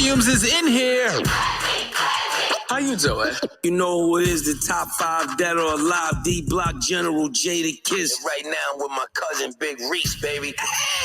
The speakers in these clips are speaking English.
volumes is in here. How you doing? You know who is the top 5 dead or alive? D-Block General Jada Kiss. Right now with my cousin Big Reec, baby.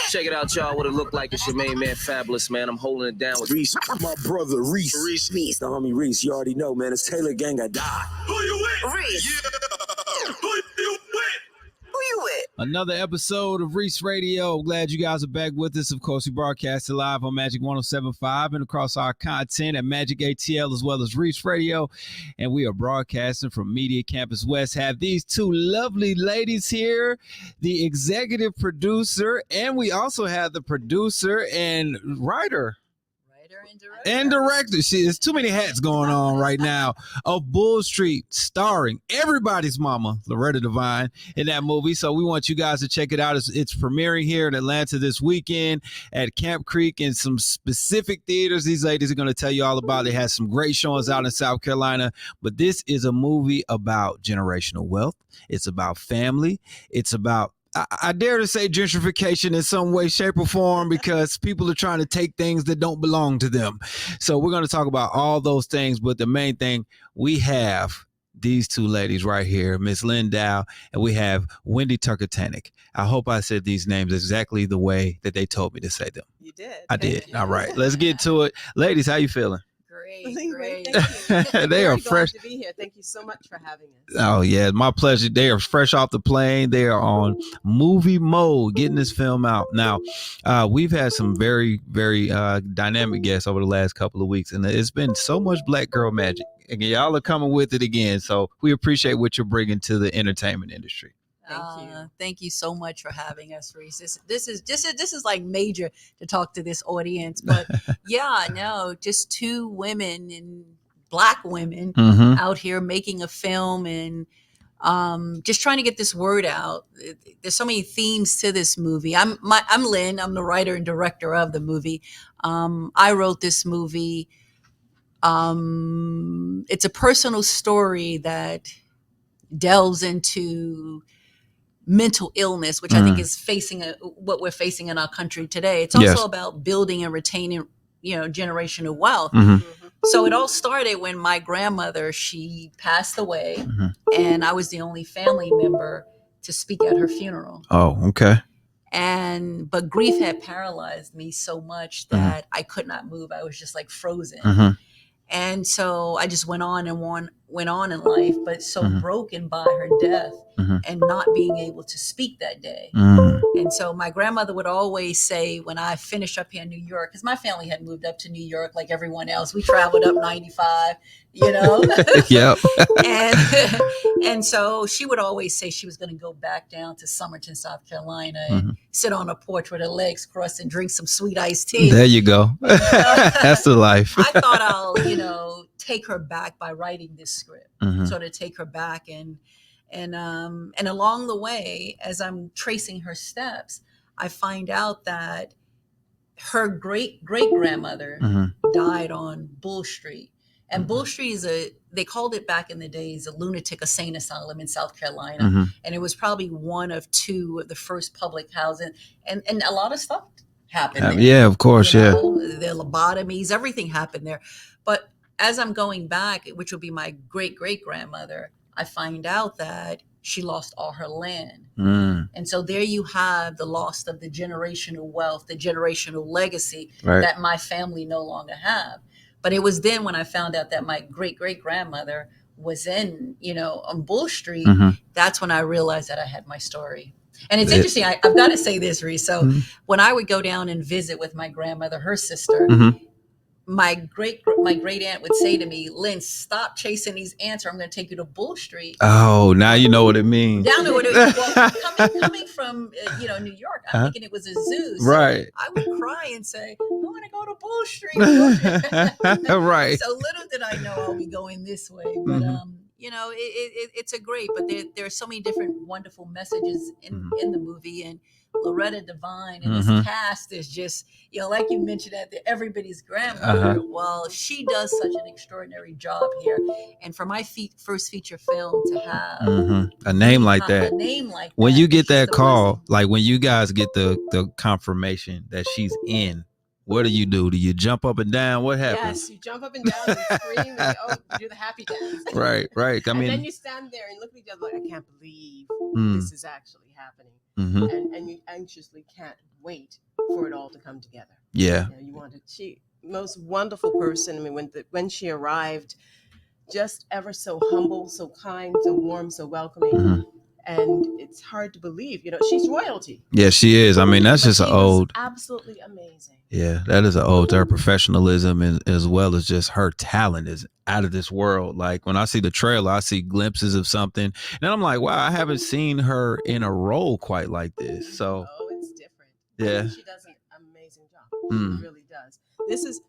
Check it out, y'all. What it look like. It's your main man, Fabulous, man. I'm holding it down with Reec, my brother Reec. Reec. The homie Reec, you already know, man. It's Taylor Gang, I die. Who you with? Reec. Yeah. Who you with? Who you with? Another episode of Reec Radio. Glad you guys are back with us. Of course, we broadcast it live on Magic 107.5 and across our content at Magic ATL as well as Reec Radio. And we are broadcasting from Media Campus West. Have these two lovely ladies here, the executive producer, and we also have the producer and writer. And director. There's too many hats going on right now of Bull Street, starring everybody's mama, Loretta Devine, in that movie. So we want you guys to check it out. It's premiering here in Atlanta this weekend at Camp Creek and some specific theaters. These ladies are going to tell you all about it. They had some great showings out in South Carolina. But this is a movie about generational wealth. It's about family. It's about I dare to say gentrification in some way, shape, or form, because people are trying to take things that don't belong to them. So we're going to talk about all those things. But the main thing, we have these two ladies right here, Miss Lynn Dow, and we have Wendy Tucker-Tannock. I hope I said these names exactly the way that they told me to say them. You did. I did. All right. Let's get to it. Ladies, how you feeling? Great. Thank you. They are fresh to be here. Thank you so much for having us. Oh yeah, my pleasure. They are fresh off the plane. They are on movie mode, getting this film out. Now, we've had some very, very dynamic guests over the last couple of weeks, and it's been so much Black girl magic. And y'all are coming with it again. So we appreciate what you're bringing to the entertainment industry. Thank you so much for having us, Reec. This is like major to talk to this audience, but yeah, no, just two women and Black women out here making a film and just trying to get this word out. There's so many themes to this movie. I'm Lynn. I'm the writer and director of the movie. I wrote this movie. It's a personal story that delves into mental illness, which I think is what we're facing in our country today. It's also about building and retaining, generational wealth. So it all started when my grandmother, she passed away, and I was the only family member to speak at her funeral. Oh, okay. But grief had paralyzed me so much that I could not move. I was just like frozen. And so I just went on in life, but so broken by her death and not being able to speak that day. And so my grandmother would always say, when I finished up here in New York, because my family had moved up to New York like everyone else, we traveled up 95, Yep. and so she would always say she was going to go back down to Somerton, South Carolina, and sit on a porch with her legs crossed and drink some sweet iced tea. There you go. That's the life. I thought I'll, take her back by writing this script, sort of take her back and along the way, as I'm tracing her steps, I find out that her great grandmother died on Bull Street. And Bull Street they called it back in the days, a lunatic insane asylum in South Carolina. And it was probably one of two of the first public housing. And a lot of stuff happened there. Yeah, of course, The lobotomies, everything happened there. But as I'm going back, which will be my great-great-grandmother, I find out that she lost all her land. And so there you have the loss of the generational wealth, the generational legacy that my family no longer have. But it was then when I found out that my great-great-grandmother was on Bull Street, that's when I realized that I had my story. And it's interesting. I've got to say this, Reec. So when I would go down and visit with my grandmother, her sister, my great aunt would say to me, "Lynn, stop chasing these ants, or I'm going to take you to Bull Street." Oh, now you know what it means. Now I know what it means. Well, coming from New York, I'm thinking it was a zoo. So right. I would cry and say, "I want to go to Bull Street." Right. So little did I know I'll be going this way, but it's a great. But there are so many different wonderful messages in the movie, and Loretta Devine and this cast is just, like you mentioned at everybody's grandmother. Well, she does such an extraordinary job here. And for my first feature film to have a name like that, when you get that call, like when you guys get the confirmation that she's in What do? Do you jump up and down? What happens? Yes, you jump up and down and scream and you do the happy dance. Right. I mean, and then you stand there and look at each other like, I can't believe this is actually happening. And you anxiously can't wait for it all to come together. Yeah. You want it. She, most wonderful person. I mean, when she arrived, just ever so humble, so kind, so warm, so welcoming. And it's hard to believe, she's royalty. Yeah, she is. I mean, that's just an ode. Absolutely amazing. Yeah, that is an ode to her professionalism, and as well as just her talent is out of this world. Like when I see the trailer, I see glimpses of something, and I'm like, wow, I haven't seen her in a role quite like this. So, it's different. Yeah, she does an amazing job. She really does. This is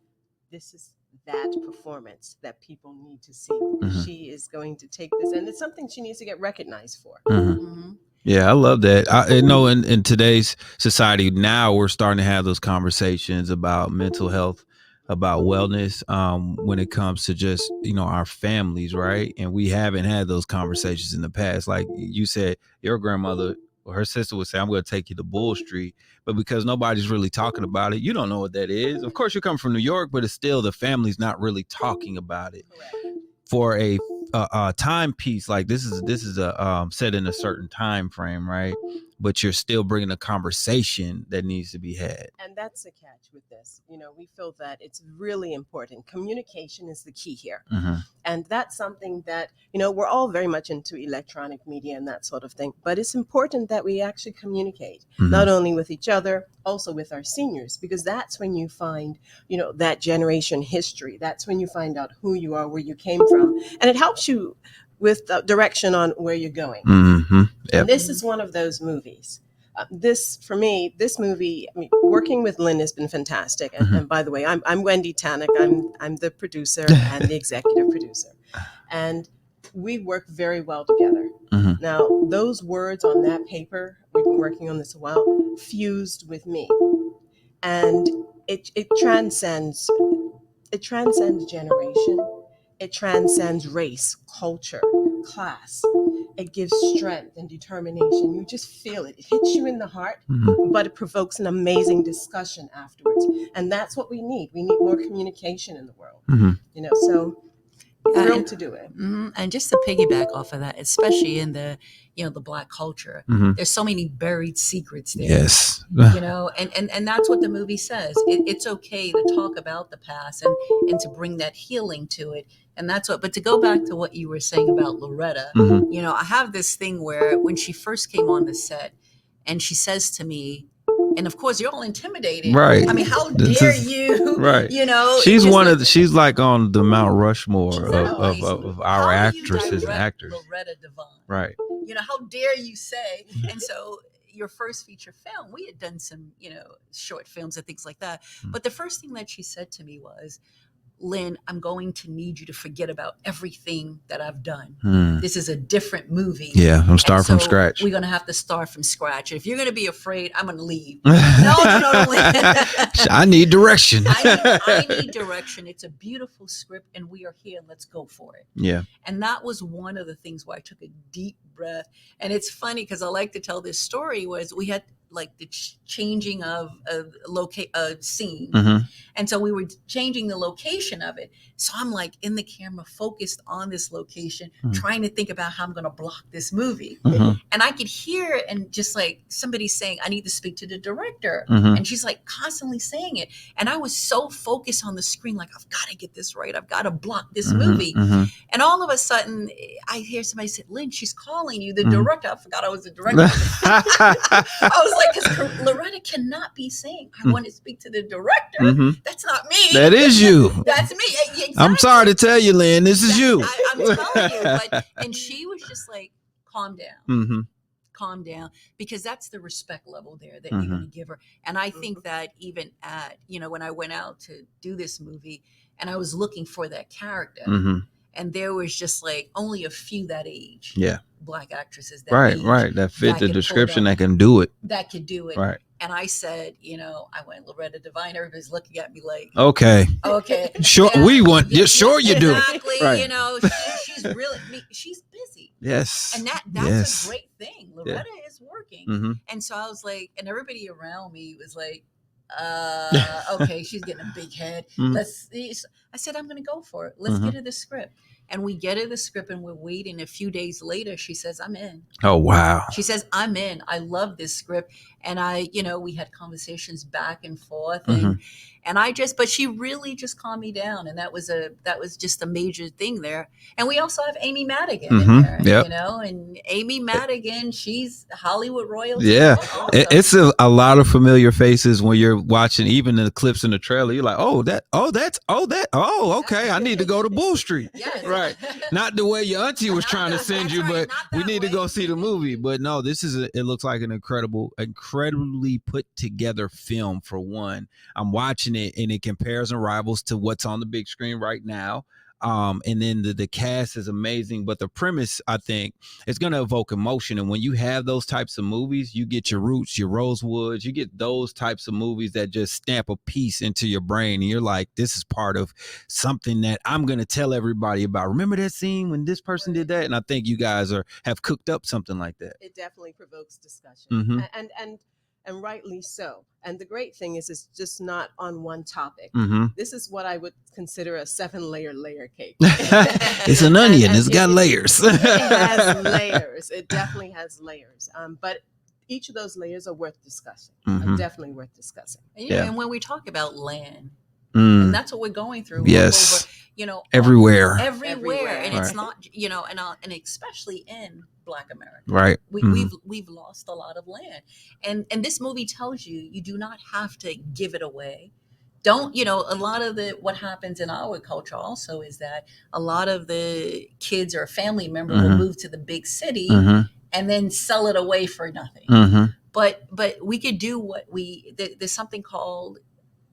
that performance that people need to see. She is going to take this, and it's something she needs to get recognized for. Yeah, I love that. I know in today's society now, we're starting to have those conversations about mental health, about wellness, when it comes to just, our families, right? And we haven't had those conversations in the past. Like you said, your grandmother or her sister would say, I'm going to take you to Bull Street. But because nobody's really talking about it, you don't know what that is. Of course, you come from New York, but it's still the family's not really talking about it. For a timepiece like this is a set in a certain time frame, right? But you're still bringing a conversation that needs to be had. And that's the catch with this. We feel that it's really important. Communication is the key here. And that's something that, we're all very much into electronic media and that sort of thing. But it's important that we actually communicate, not only with each other, also with our seniors, because that's when you find, that generation history. That's when you find out who you are, where you came from. And it helps you with direction on where you're going. Yep. And this is one of those movies. This movie, working with Lynn has been fantastic. And by the way, I'm Wendy Tannock. I'm the producer and the executive producer. And we work very well together. Now, those words on that paper, we've been working on this a while, fused with me. And it transcends generation. It transcends race, culture, class. It gives strength and determination. You just feel it. It hits you in the heart, but it provokes an amazing discussion afterwards. And that's what we need. We need more communication in the world. So thrilled to do it. And just to piggyback off of that, especially in the Black culture, there's so many buried secrets there. Yes. And that's what the movie says. It's okay to talk about the past and to bring that healing to it. And that's but to go back to what you were saying about Loretta, I have this thing where when she first came on the set and she says to me, and of course you're all intimidated. Right. I mean, how dare you? Right. She's like on the Mount Rushmore of our actresses and actors. Loretta Devine. Right. How dare you say? And so your first feature film, we had done some, short films and things like that. But the first thing that she said to me was, Lynn, I'm going to need you to forget about everything that I've done. This is a different movie. Yeah, I'm starting from scratch. We're going to have to start from scratch. If you're going to be afraid, I'm going to leave. No. I need direction. I need direction. It's a beautiful script and we are here. Let's go for it. Yeah. And that was one of the things where I took a deep breath. And it's funny because I like to tell this story was we had like the changing of a scene. And so we were changing the location of it. So I'm like in the camera focused on this location, trying to think about how I'm going to block this movie. And I could hear and just like somebody saying, I need to speak to the director. And she's like constantly saying it. And I was so focused on the screen, like, I've got to get this right. I've got to block this movie. And all of a sudden I hear somebody say, Lynn, she's calling you, the director. I forgot I was the director. I was like, because Loretta cannot be saying, I want to speak to the director. That's not me. That is you. That's me. Exactly. I'm sorry to tell you, Lynn, this is you. I'm telling you. And she was just like, calm down. Calm down. Because that's the respect level there that you're going to give her. And I think that even at, when I went out to do this movie and I was looking for that character, and there was just like only a few that age. Yeah. Black actresses that right that fit the description that can do it, that could do it, right? And I said, I went Loretta Devine. Everybody's looking at me like, okay, sure, we want, sure you do, exactly. Right. She's really, she's busy. Yes, and that's a great thing. Loretta is working, and so I was like, and everybody around me was like, okay, she's getting a big head. Let's see. I said, I'm going to go for it. Let's get her the script. And we get her the script and we're waiting. A few days later, she says, I'm in. Oh, wow. She says, I'm in. I love this script. And we had conversations back and forth. And but she really just calmed me down. And that was just a major thing there. And we also have Amy Madigan in there, yep. And Amy Madigan, she's Hollywood royalty. Yeah. Also. It's a lot of familiar faces when you're watching, even the clips in the trailer. You're like, okay. I need to go to Bull Street. Yes. Right. Not the way your auntie was trying to send you, but we need to go see the movie. But no, it looks like an incredibly put together film for one. I'm watching it and it compares and rivals to what's on the big screen right now. And then the cast is amazing, but the premise, I think, is going to evoke emotion. And when you have those types of movies, you get your Roots, your Rosewoods, you get those types of movies that just stamp a piece into your brain. And you're like, this is part of something that I'm going to tell everybody about. Remember that scene when this person did that? And I think you guys have cooked up something like that. It definitely provokes discussion. And rightly so. And the great thing is it's just not on one topic. This is what I would consider a 7-layer cake. It's an onion. It's got layers. It has layers. It definitely has layers. But each of those layers are worth discussing. Definitely worth discussing. And when we talk about land, and that's what we're going through. Yes. Over, everywhere. And it's not, and especially in Black America, right? We've lost a lot of land, and this movie tells you do not have to give it away. Don't a lot of what happens in our culture also is that a lot of the kids or a family member will move to the big city and then sell it away for nothing. But we could do there's something called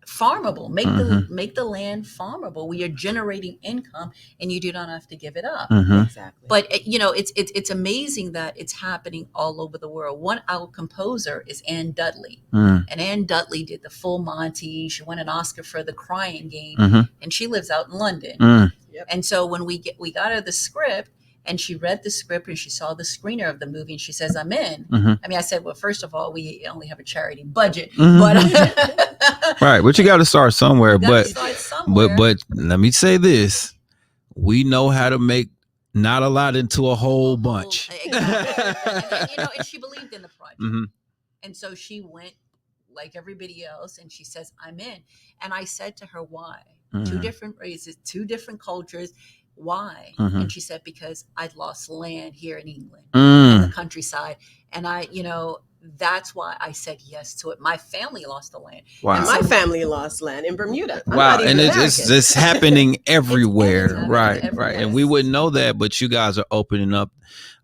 farmable. Make the land farmable. We are generating income, and you do not have to give it up. Exactly. But it's amazing that it's happening all over the world. Our composer is Ann Dudley, and Ann Dudley did the Full Monty. She won an Oscar for The Crying Game, and she lives out in London. And so when we got her the script. And she read the script and she saw the screener of the movie and she says, I'm in. I mean, I said, well, first of all, we only have a charity budget, but right. But you got to start somewhere. But somewhere. Let me say this. We know how to make not a lot into a whole bunch. Exactly. And she believed in the project. And so she went like everybody else and she says, I'm in. And I said to her, why? 2 different races, 2 different cultures. Why? And she said, because I'd lost land here in England, in the countryside. And that's why I said yes to it. My family lost the land. Wow. And my family lost land in Bermuda. Wow. And it's happening everywhere. Right. Everywhere. And we wouldn't know that, but you guys are opening up,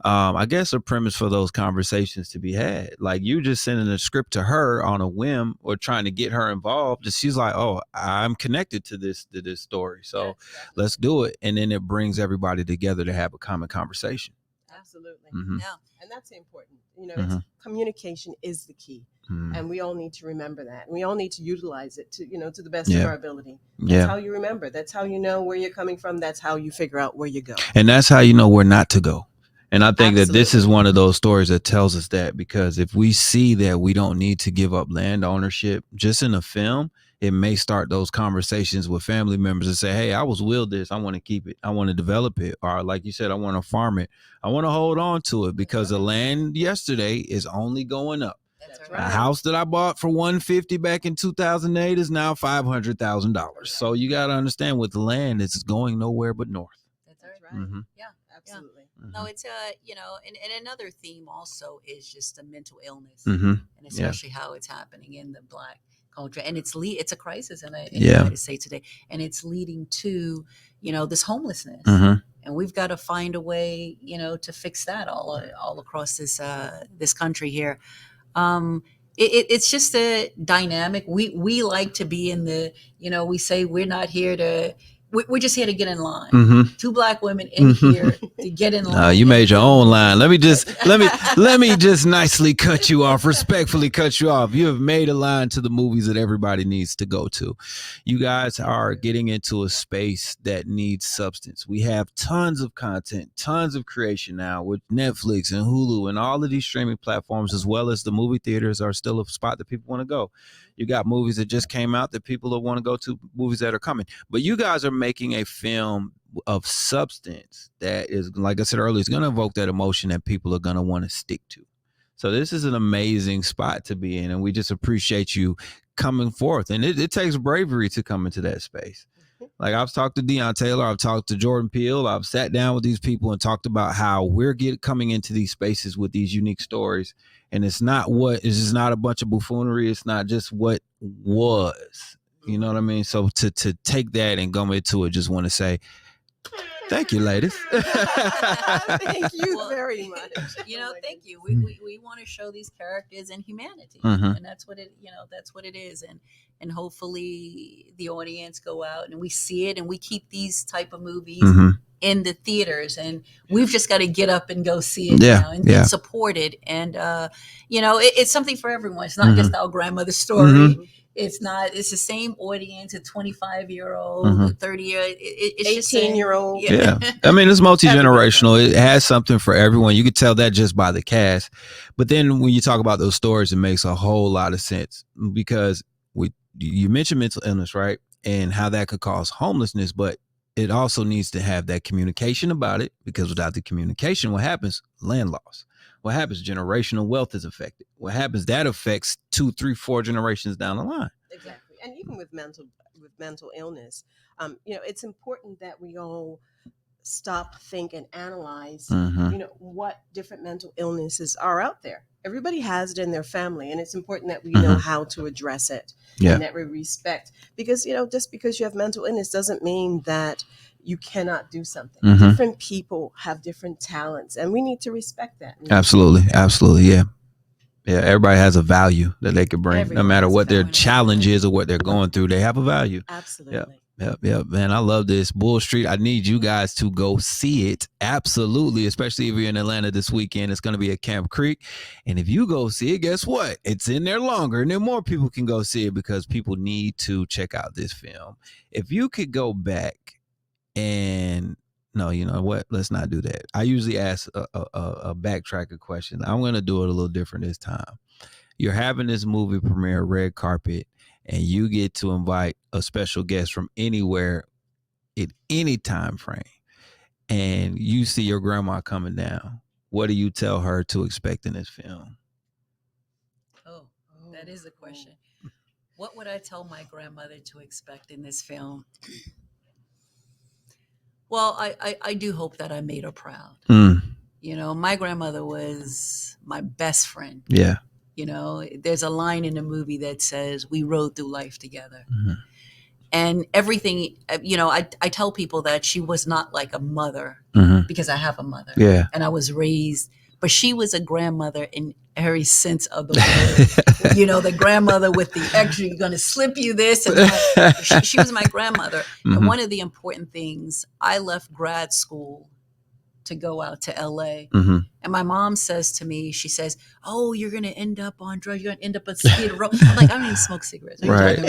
I guess, a premise for those conversations to be had. Like you just sending a script to her on a whim or trying to get her involved. And she's like, oh, I'm connected to this story. So let's do it. And then it brings everybody together to have a common conversation. Absolutely. Yeah. And that's important. It's, communication is the key. And we all need to remember that. We all need to utilize it to the best of our ability. That's how you remember. That's how you know where you're coming from. That's how you figure out where you go. And that's how you know where not to go. And I think that this is one of those stories that tells us that, because if we see that we don't need to give up land ownership just in a film, it may start those conversations with family members and say, hey, I was willed this. I want to keep it. I want to develop it. Or like you said, I want to farm it. I want to hold on to it because the land yesterday is only going up. That's A house that I bought for $150 back in 2008 is now $500,000. So you got to understand with the land, it's going nowhere but north. That's right. Yeah. Absolutely. No, it's and another theme also is just the mental illness, Mm-hmm. and especially how it's happening in the Black culture, and it's a crisis in the Yeah. United States today, and it's leading to this homelessness, Mm-hmm. and we've got to find a way to fix that all across this country here. It's just a dynamic. We like to be in the we say we're not here to. We're just here to get in line. Mm-hmm. 2 Black women in here to get in line. You made your own line. Let me just nicely cut you off, respectfully cut you off. You have made a line to the movies that everybody needs to go to. You guys are getting into a space that needs substance. We have tons of content, tons of creation now with Netflix and Hulu and all of these streaming platforms, as well as the movie theaters are still a spot that people want to go. You got movies that just came out that people will want to go to, movies that are coming. But you guys are making a film of substance that is, like I said earlier, it's going to evoke that emotion that people are going to want to stick to. So this is an amazing spot to be in, and we just appreciate you coming forth. And it takes bravery to come into that space. Like I've talked to Deion Taylor, I've talked to Jordan Peele, I've sat down with these people and talked about how we're coming into these spaces with these unique stories. And it's just not a bunch of buffoonery. It's not just what was, you know what I mean? So to take that and go into it, just want to say, thank you, ladies. Thank you very much. Thank you. We want to show these characters in humanity, and that's what it is. And hopefully the audience go out and we see it, and we keep these type of movies in the theaters, and we've just got to get up and go see it now and support it. And it's something for everyone. It's not just our grandmother's story. It's the same audience, a 25-year-old, a 30-year-old, it's 18-year-old. Yeah. I mean, it's multi-generational. It has something for everyone. You could tell that just by the cast. But then when you talk about those stories, it makes a whole lot of sense, because you mentioned mental illness, right? And how that could cause homelessness, but it also needs to have that communication about it, because without the communication, what happens? Land loss. What happens? Generational wealth is affected. What happens? That affects 2, 3, 4 generations down the line. Exactly. And even with mental illness, it's important that we all stop, think, and analyze, what different mental illnesses are out there. Everybody has it in their family, and it's important that we know how to address it and that we respect. Because, just because you have mental illness doesn't mean that you cannot do something. Different people have different talents, and we need to respect that. Absolutely. Yeah. Everybody has a value that they could bring. No matter what their challenge is or what they're going through, they have a value. Absolutely. Yep. Man, I love this. Bull Street. I need you guys to go see it. Absolutely. Especially if you're in Atlanta this weekend. It's going to be at Camp Creek. And if you go see it, guess what? It's in there longer, and then more people can go see it, because people need to check out this film. If you could go back and no, you know what? Let's not do that. I usually ask a backtracker question. I'm going to do it a little different this time. You're having this movie premiere, red carpet, and you get to invite a special guest from anywhere at any time frame, and you see your grandma coming down. What do you tell her to expect in this film? Oh, that is a question. What would I tell my grandmother to expect in this film? Well, I do hope that I made her proud. My grandmother was my best friend. Yeah. There's a line in the movie that says, we rode through life together. And everything, I tell people that she was not like a mother, because I have a mother. Yeah. And I was raised, but she was a grandmother in every sense of the word. The grandmother with the extra, you're going to slip you this. And that. She was my grandmother. And one of the important things, I left grad school to go out to LA. And my mom says to me, she says, oh, you're going to end up on drugs. You're going to end up on Skid Row. I'm like, I don't even smoke cigarettes. Right.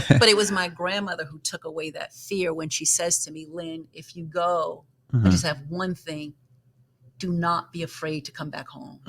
But it was my grandmother who took away that fear when she says to me, Lynn, if you go, I just have one thing. Do not be afraid to come back home.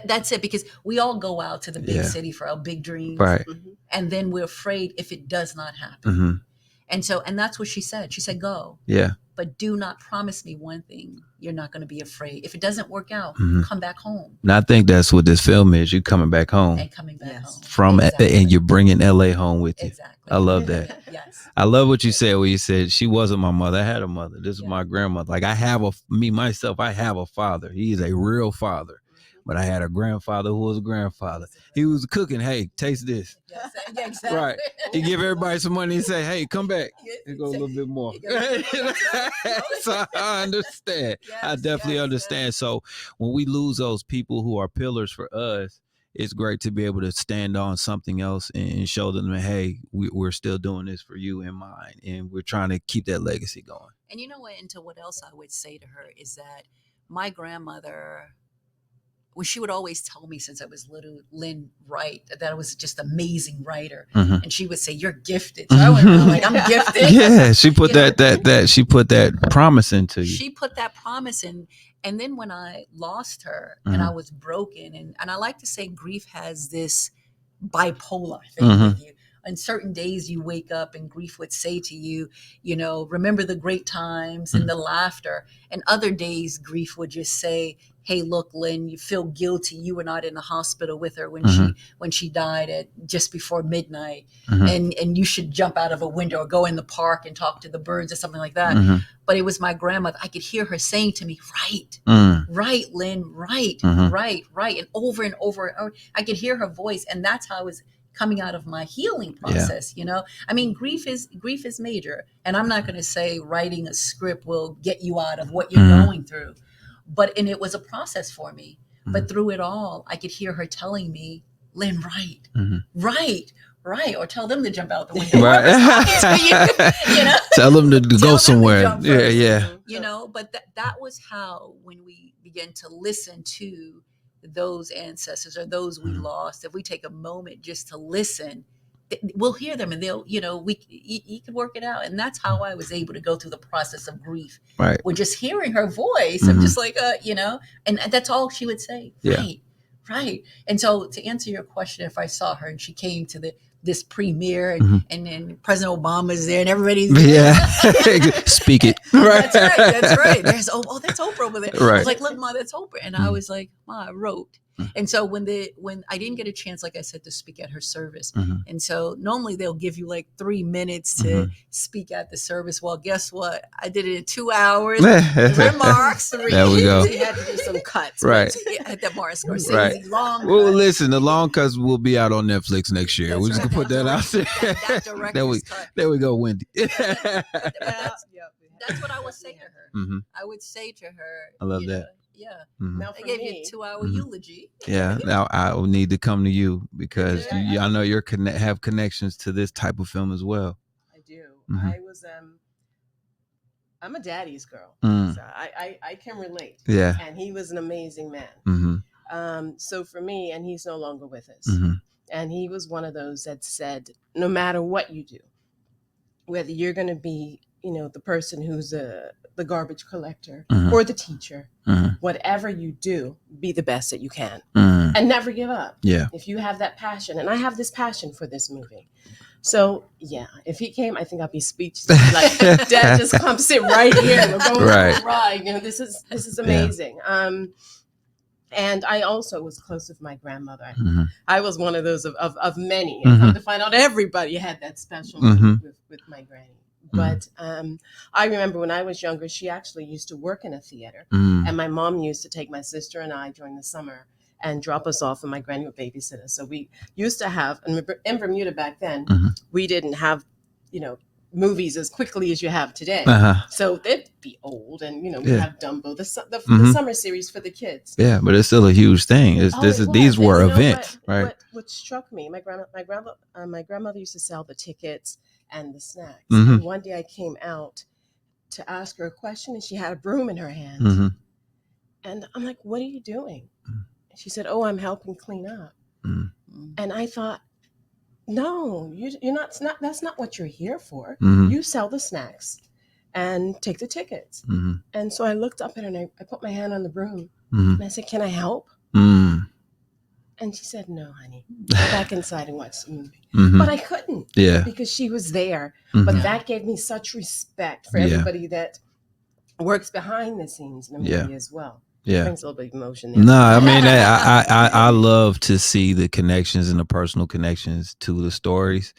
That's it, because we all go out to the big city for our big dreams. Right. And then we're afraid if it does not happen. And that's what she said. She said, go. Yeah. But do not promise me one thing. You're not going to be afraid. If it doesn't work out, come back home. And I think that's what this film is. You're coming back home. And coming back home. And you're bringing LA home with you. Exactly. I love that. Yes. I love what you said when you said she wasn't my mother. I had a mother. This is my grandmother. Like I have I have a father. He is a real father. But I had a grandfather who was a grandfather. He was cooking. Hey, taste this. Yes, yeah, exactly. Right. He give everybody some money and say, hey, come back. And go a little bit more. So I understand. I definitely understand. So when we lose those people who are pillars for us, it's great to be able to stand on something else and show them, hey, we're still doing this for you and mine. And we're trying to keep that legacy going. And you know what? And what else I would say to her is that my grandmother, well, she would always tell me since I was little, Lynn, write, that I was just an amazing writer. And she would say, you're gifted. So I went around like, I'm gifted. Yeah, she put she put that promise into you. She put that promise in. And then when I lost her and I was broken, and I like to say grief has this bipolar thing with you. On certain days you wake up and grief would say to you, remember the great times and the laughter. And other days grief would just say, hey, look, Lynn, you feel guilty. You were not in the hospital with her when she died at just before midnight. And you should jump out of a window or go in the park and talk to the birds or something like that. But it was my grandmother. I could hear her saying to me, right, Lynn, right. And over, I could hear her voice. And that's how I was coming out of my healing process. I mean, grief is major. And I'm not going to say writing a script will get you out of what you're going through. And it was a process for me. But through it all, I could hear her telling me, Lynn, right. Or tell them to jump out the window. Tell them to go somewhere. Yeah. But that was how, when we began to listen to those ancestors or those we lost, if we take a moment just to listen, we'll hear them, and they'll, you can work it out. And that's how I was able to go through the process of grief. Right. With just hearing her voice, I'm just like, and that's all she would say. Right. And so to answer your question, if I saw her and she came to this premiere and then President Obama's there and everybody's speak it. Right. That's right. There's that's Oprah over there. Right. I was like, look, Ma, that's Oprah. And I was like, Ma, I wrote. And so when I didn't get a chance, like I said, to speak at her service. And so normally they'll give you like 3 minutes to speak at the service. Well, guess what? I did it in 2 hours. Remarks. There we go. You had to do some cuts. Right. At the Martin Scorsese long. Well, listen, the long cuts will be out on Netflix next year. We're just going to put that out there. There we go, Wendy. That's what I would say to her. I would say to her. I love that. Yeah. Now I gave you a 2-hour eulogy. Yeah. Now I will need to come to you because I know you're have connections to this type of film as well. I do. I'm a daddy's girl. So I can relate. Yeah. And he was an amazing man. So for me, and he's no longer with us. And he was one of those that said, no matter what you do, whether you're going to be, the person who's the garbage collector or the teacher, whatever you do, be the best that you can and never give up. Yeah. If you have that passion, and I have this passion for this movie. So yeah, if he came, I think I'd be speechless. Like, Dad, just come sit right here. We're going for a ride. This is amazing. And I also was close with my grandmother. I was one of those of many. And come to find out, everybody had that special with my granny. But I remember when I was younger, she actually used to work in a theater. And my mom used to take my sister and I during the summer and drop us off, and my granny would babysit us. So we used to have, and in Bermuda back then, we didn't have, movies as quickly as you have today. So they'd be old, and we have Dumbo, the summer series for the kids. Yeah, but it's still a huge thing. These were events, right? What struck me, my grandmother used to sell the tickets and the snacks. And one day I came out to ask her a question, and she had a broom in her hand. And I'm like, "What are you doing?" And she said, "Oh, I'm helping clean up." And I thought, no, you're not. That's not what you're here for. You sell the snacks and take the tickets. And so I looked up at her and I put my hand on the broom and I said, "Can I help?" And she said, "No, honey, go back inside and watch the movie." But I couldn't, because she was there. But that gave me such respect for everybody that works behind the scenes in the movie as well. It brings a little bit of emotion there. No, I mean, I love to see the connections and the personal connections to the stories,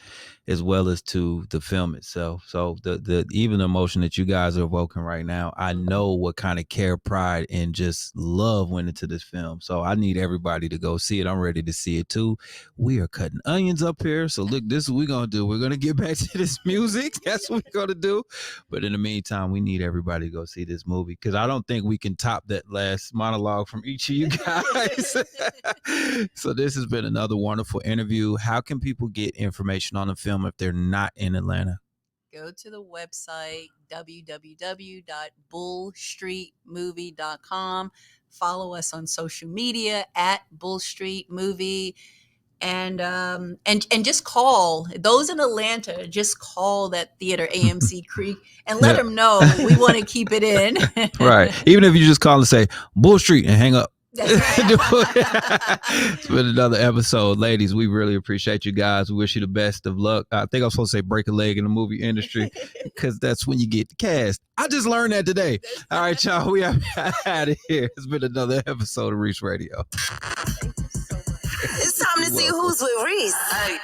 as well as to the film itself. So the even the emotion that you guys are evoking right now, I know what kind of care, pride, and just love went into this film. So I need everybody to go see it. I'm ready to see it too. We are cutting onions up here. So look, this is what we're going to do. We're going to get back to this music. That's what we're going to do. But in the meantime, we need everybody to go see this movie, because I don't think we can top that last monologue from each of you guys. So this has been another wonderful interview. How can people get information on the film if they're not in Atlanta? Go to the website www.bullstreetmovie.com. Follow us on social media at Bull Street Movie, and just call those in Atlanta. Just call that theater, AMC Creek, and let them know we want to keep it in. Right. Even if you just call and say Bull Street and hang up. It's been another episode. Ladies, we really appreciate you guys. We wish you the best of luck. I think I'm supposed to say break a leg in the movie industry because that's when you get cast. I just learned that today. All right, y'all. We are out of here. It's been another episode of Reec Radio. It's time to see who's with Reec. Hey.